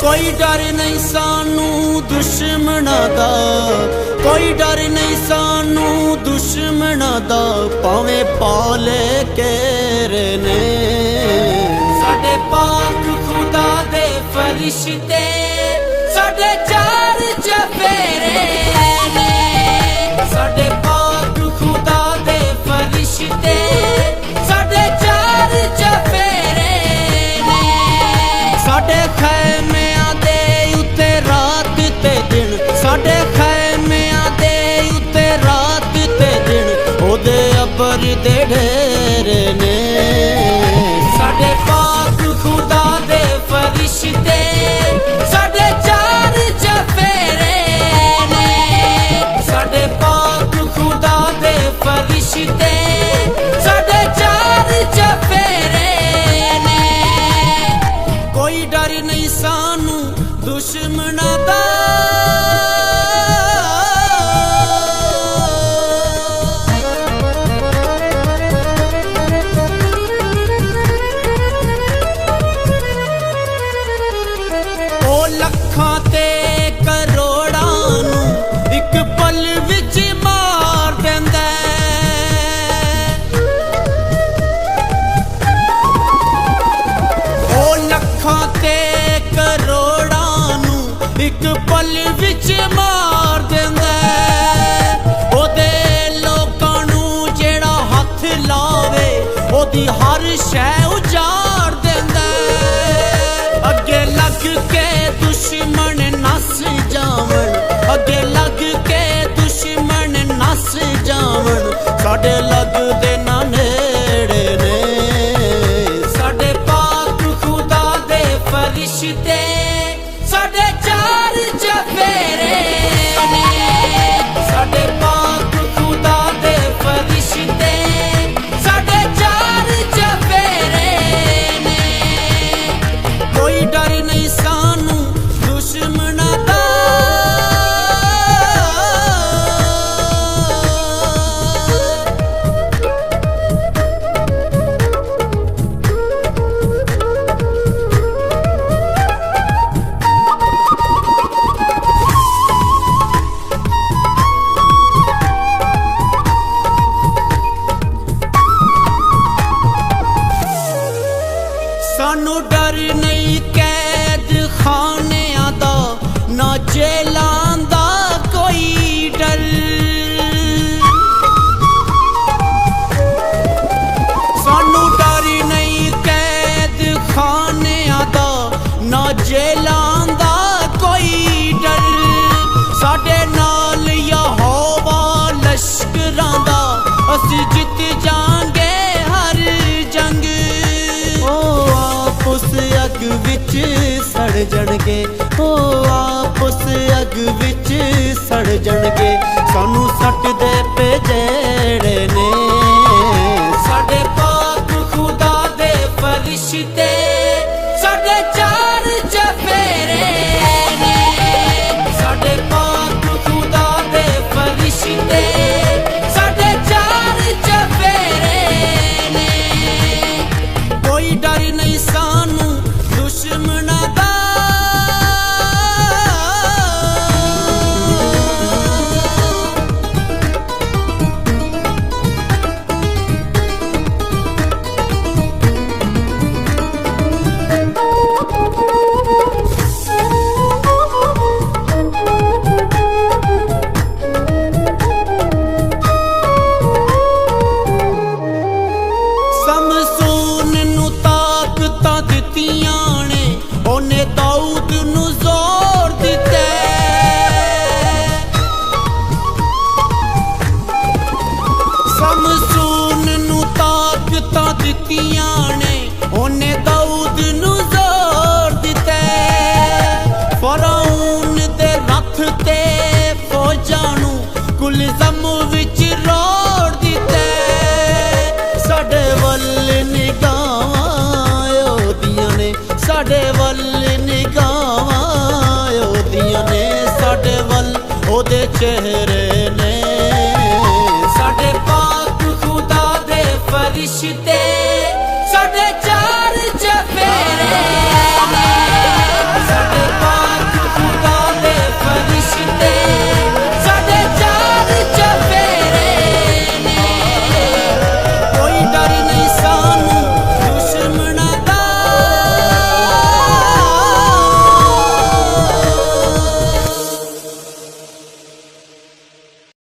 कोई डर नहीं सानू दुश्मना दा, कोई डर नहीं सानू दुश्मना दा, भावें पाले केरे ने। साडे पाक खुदा दे फरिश्ते साडे चार चफेरे ने। साडे पाक खुदा दे फरिश्ते साडे चार चफेरे ने। साडे खैमियां दे उत्ते रात ते दिन, साडे खैमियां दे उत्ते रात ते दिन, ओदे अबर दे ढेरे ने। साडे पाक खुदा दे फरिश्ते साडे चार चफेरे ने। साडे पाक खुदा दे फरिश्ते साडे चार चफेरे ने। कोई डर नहीं सानू दुश्मना दा, लखां ते करोड़ां नू इक पल विच मार देंदा। ओ लखां ते करोड़ां नू इक पल विच मार देंदा। ओदे लोकां नू जेड़ा हथ लावे ओदी हर शै उजाड़ देंदा। अगे लग के दुश्मन नस जावन, अगे लग के दुश्मन नस जावन, साडे लगदे ना नेड़े ने। साडे पाक खुदा दे फरिश्ते साडे चार चफेरे ने। साडे पाक खुदा दे फरिश्ते साडे चार चफेरे ने। कोई डर नहीं सानू दुश्मना दा, सानू डर नहीं कैद खानियां दा, ना जेलां दा कोई डर। सानू डर नहीं कैद खानियां दा, ना जेलां दा कोई डर। साडे नाल यहोवा लश्करां दा, असी जित जांगे हर जंग। आपस अग विच सड़ जाणगे, ओ आपस अग विच सड़ जाणगे, सानू सट दे पे जेड़े ने। साडे पाक खुदा दे फरिश्ते साडे चार चफेरे ने। साडे पाक खुदा दे फरिश्ते साडे चार चफेरे ने। कोई डर नहीं सानू दुश्मना दा, समसून नू ताकतां दित्तियां ने, ओने दाऊद नू जोर दित्ता। समसून नू ताकतां दित्तियां ने, ओने दाऊद नू जोर दित्ता। फराऊन दे रथ ते फौजां नू कुलज़म विच रोड़ दित्ता। साडे वल निगाहां ओदियां ने, साडे वल निगाहां ओदियां ने, साडे वल ओदे चेहरे